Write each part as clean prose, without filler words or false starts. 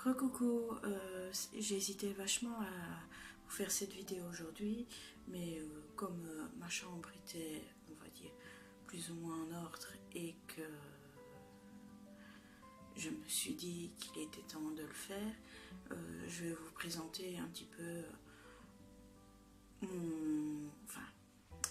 Recoucou, j'ai hésité vachement à vous faire cette vidéo aujourd'hui, mais comme ma chambre était, on va dire, plus ou moins en ordre et que je me suis dit qu'il était temps de le faire, je vais vous présenter un petit peu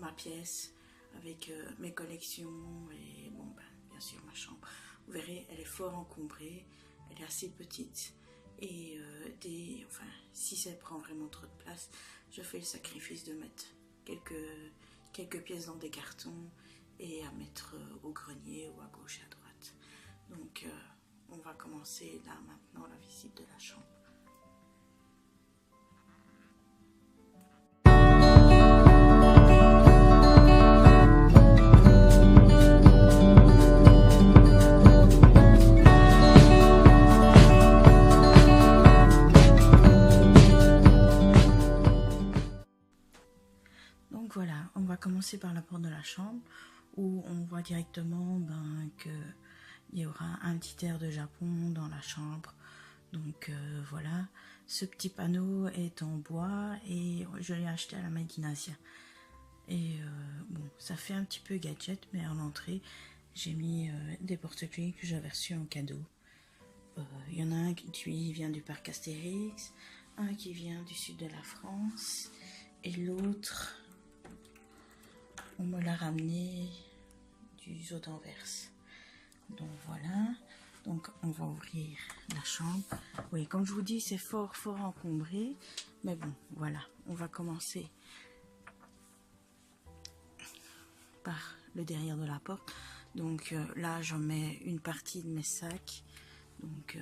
ma pièce avec mes collections et bon, bien sûr ma chambre. Vous verrez, elle est fort encombrée, elle est assez petite et si ça prend vraiment trop de place, je fais le sacrifice de mettre quelques pièces dans des cartons et à mettre au grenier ou à gauche et à droite. Donc on va commencer là maintenant la visite de la chambre. Donc voilà, on va commencer par la porte de la chambre où on voit directement qu'il y aura un petit air de Japon dans la chambre. Donc voilà, ce petit panneau est en bois et je l'ai acheté à la Made in Asia. Et bon, ça fait un petit peu gadget, mais en entrée, j'ai mis des porte-clés que j'avais reçus en cadeau. Il y en a un qui vient du parc Astérix, un qui vient du sud de la France et l'autre, on me l'a ramené du zoo d'Anvers. Donc voilà, donc on va ouvrir la chambre. Oui, comme je vous dis, c'est fort encombré, mais bon, voilà, on va commencer par le derrière de la porte. Donc là, j'en mets une partie de mes sacs. Donc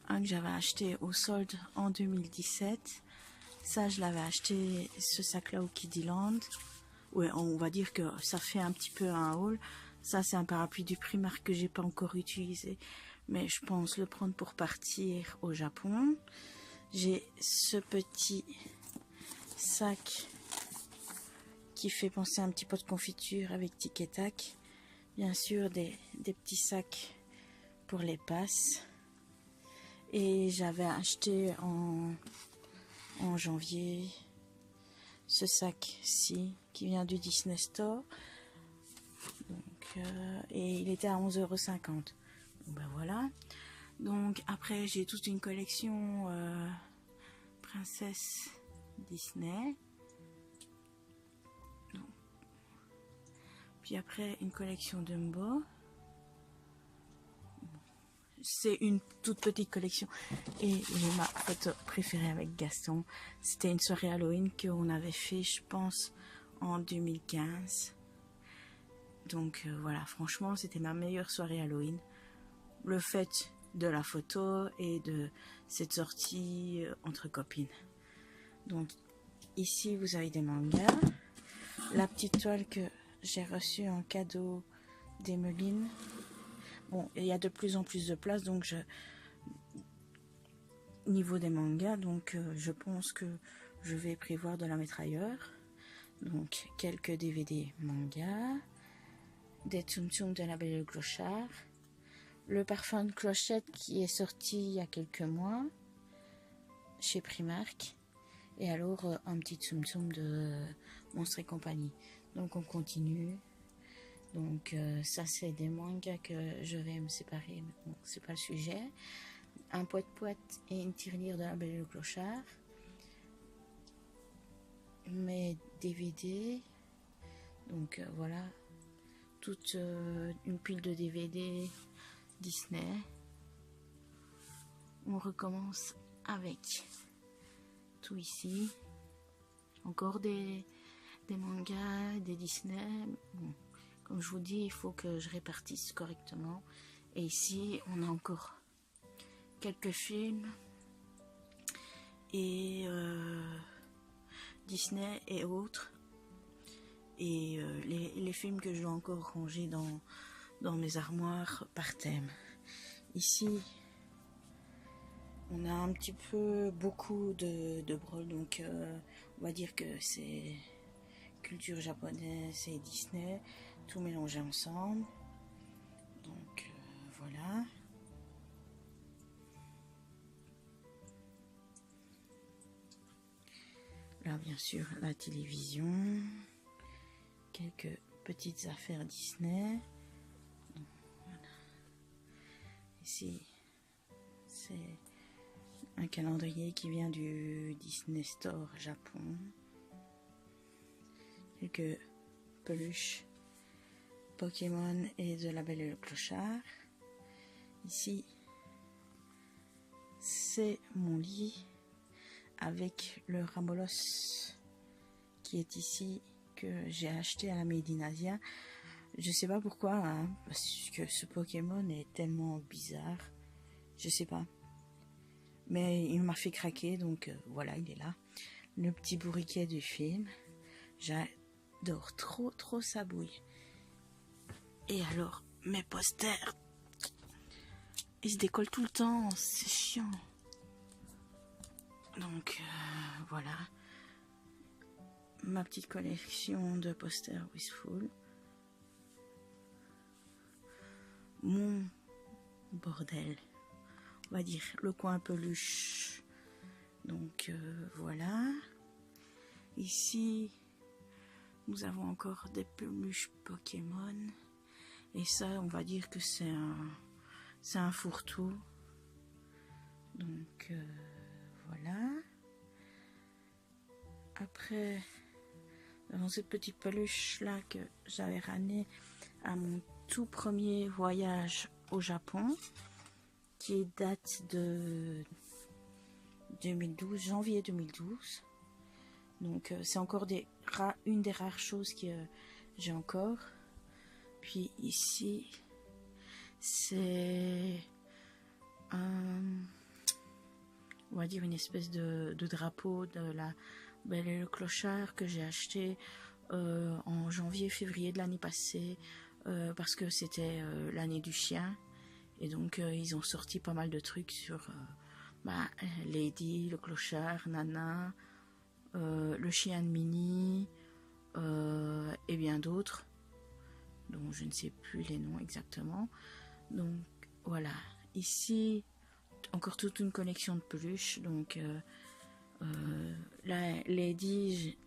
un que j'avais acheté au solde en 2017. Ça, je l'avais acheté, ce sac-là, au Kiddyland. Ouais, on va dire que ça fait un petit peu un haul. Ça, c'est un parapluie du Primark que j'ai pas encore utilisé, mais je pense le prendre pour partir au Japon. J'ai ce petit sac qui fait penser à un petit pot de confiture avec tic et tac. Bien sûr, des petits sacs pour les passes. Et j'avais acheté en janvier ce sac-ci qui vient du Disney Store. Donc, et il était à 11,50 €. Ben voilà. Donc après, j'ai toute une collection princesse Disney. Donc, puis après, une collection Dumbo. C'est une toute petite collection. Et j'ai ma photo préférée avec Gaston. C'était une soirée Halloween qu'on avait fait, je pense, en 2015. Donc voilà, franchement, c'était ma meilleure soirée Halloween. Le fait de la photo et de cette sortie entre copines. Donc ici, vous avez des mangas. La petite toile que j'ai reçue en cadeau d'Emeline. Bon, il y a de plus en plus de place, donc niveau des mangas, donc je pense que je vais prévoir de la mettre ailleurs. Donc quelques DVD manga, des Tsum Tsum de la Belle et le Clochard, le parfum de clochette qui est sorti il y a quelques mois chez Primark, et alors un petit Tsum Tsum de Monstres et compagnie. Donc on continue. Donc ça, c'est des mangas que je vais me séparer, mais bon, c'est pas le sujet. Un poète-poète et une tirelire de la Belle et le Clochard. Mes DVD. Donc voilà, toute une pile de DVD Disney. On recommence avec tout ici. Encore des mangas, des Disney. Bon, comme je vous dis, il faut que je répartisse correctement. Et ici, on a encore quelques films et Disney et autres. Et les films que je dois encore ranger dans mes armoires par thème. Ici, on a un petit peu beaucoup de brol. Donc, on va dire que c'est culture japonaise et Disney, tout mélangé ensemble. Donc voilà. bien sûr la télévision, quelques petites affaires Disney. Voilà. Ici, c'est un calendrier qui vient du Disney Store Japon. Quelques peluches Pokémon et de La Belle et le Clochard. Ici, c'est mon lit avec le Ramolos qui est ici, que j'ai acheté à la Made in Asia. Je sais pas pourquoi, hein, parce que ce Pokémon est tellement bizarre. Je sais pas. Mais il m'a fait craquer, donc voilà, il est là. Le petit bourriquet du film. J'adore trop sa bouille. Et alors, mes posters, ils se décollent tout le temps, c'est chiant. Donc voilà, ma petite collection de posters Wistful. Mon bordel, on va dire le coin peluche. Donc voilà. Ici, nous avons encore des peluches Pokémon. Et ça, on va dire que c'est un fourre-tout. Donc voilà. Après, dans cette petite peluche là que j'avais ramenée à mon tout premier voyage au Japon, qui date de 2012, janvier 2012. Donc c'est encore une des rares choses que j'ai encore. Puis ici, c'est on va dire une espèce de drapeau de la Belle et le Clochard que j'ai acheté en janvier-février de l'année passée parce que c'était l'année du chien. Et donc ils ont sorti pas mal de trucs sur Lady, le Clochard, Nana, le chien de Minnie et bien d'autres dont je ne sais plus les noms exactement. Donc voilà, ici encore toute une collection de peluches. Donc la Lady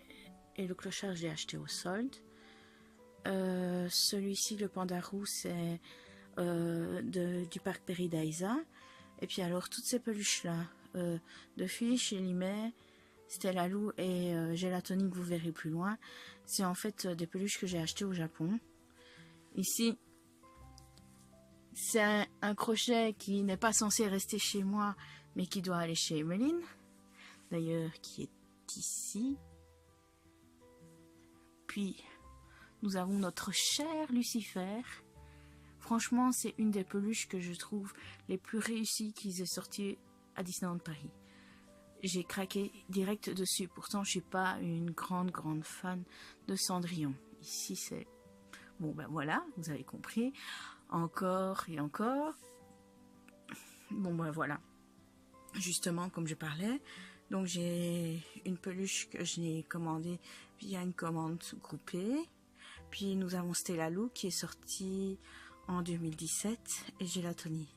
et le Clochard, j'ai acheté au solde. Celui-ci, le Pandarou, c'est du parc Paradisa. Et puis alors toutes ces peluches là de Fiche, Limet, Stella Lou et Gélatonique, vous verrez plus loin, c'est en fait des peluches que j'ai achetées au Japon. Ici, c'est un crochet qui n'est pas censé rester chez moi, mais qui doit aller chez Emeline, d'ailleurs, qui est ici. Puis, nous avons notre cher Lucifer. Franchement, c'est une des peluches que je trouve les plus réussies qu'ils aient sorties à Disneyland Paris. J'ai craqué direct dessus. Pourtant, je suis pas une grande fan de Cendrillon. Ici, c'est... Bon, ben voilà, vous avez compris. Encore et encore. Bon, ben voilà. Justement, comme je parlais, donc j'ai une peluche que j'ai commandée via une commande groupée. Puis nous avons Stella Lou qui est sortie en 2017 et Gélatoni.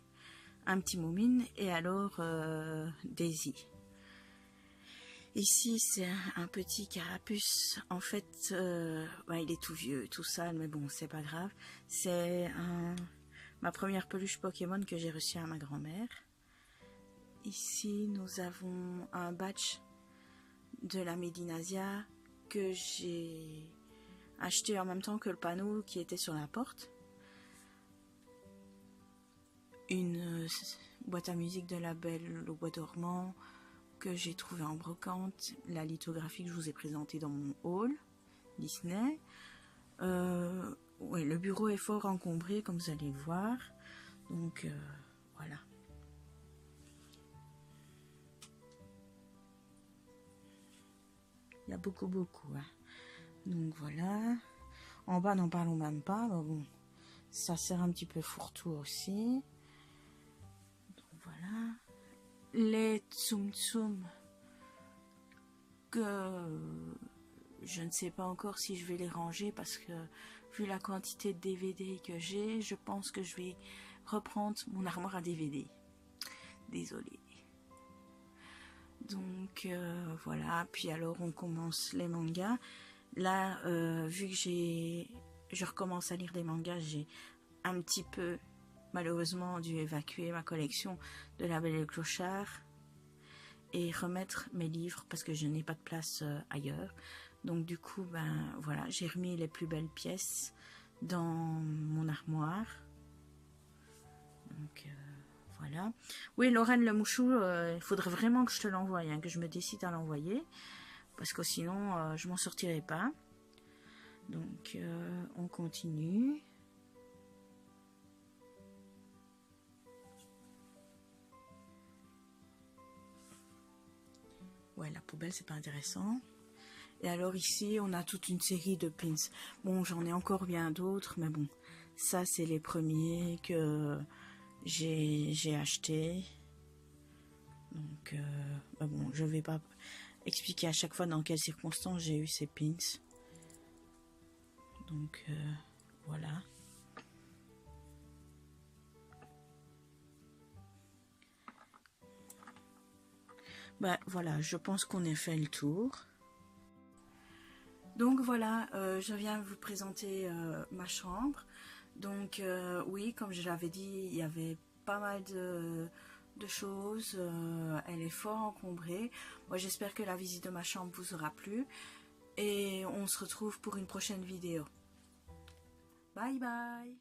Un petit Moumine et alors Daisy. Ici, c'est un petit carapuce. En fait, il est tout vieux, tout sale, mais bon, c'est pas grave. C'est ma première peluche Pokémon que j'ai reçue à ma grand-mère. Ici, nous avons un badge de la Made in Asia que j'ai acheté en même temps que le panneau qui était sur la porte. Une boîte à musique de La Belle au Bois dormant que j'ai trouvé en brocante, la lithographie que je vous ai présentée dans mon haul Disney. Le bureau est fort encombré comme vous allez le voir, donc voilà. Il y a beaucoup hein. Donc voilà. En bas, n'en parlons même pas, mais bon, ça sert un petit peu fourre-tout aussi. Donc voilà. Les Tsum Tsum que je ne sais pas encore si je vais les ranger parce que vu la quantité de DVD que j'ai, je pense que je vais reprendre mon armoire à DVD. Désolée. Donc voilà, puis alors on commence les mangas. Là, vu que je recommence à lire des mangas, j'ai un petit peu malheureusement dû évacuer ma collection de La Belle et le Clochard et remettre mes livres parce que je n'ai pas de place ailleurs. Donc du coup, ben voilà, j'ai remis les plus belles pièces dans mon armoire. Donc voilà. Oui, Lorraine le Mouchou, il faudrait vraiment que je te l'envoie, hein, que je me décide à l'envoyer, parce que sinon je m'en sortirai pas. Donc on continue. Ouais, la poubelle, c'est pas intéressant. Et alors ici, on a toute une série de pins. Bon, j'en ai encore bien d'autres, mais bon, ça, c'est les premiers que j'ai achetés. Donc, bah bon, je vais pas expliquer à chaque fois dans quelles circonstances j'ai eu ces pins. Donc, voilà. Bah voilà, je pense qu'on a fait le tour. Donc voilà, je viens vous présenter ma chambre. Donc oui, comme je l'avais dit, il y avait pas mal de choses. Elle est fort encombrée. Moi, j'espère que la visite de ma chambre vous aura plu. Et on se retrouve pour une prochaine vidéo. Bye bye!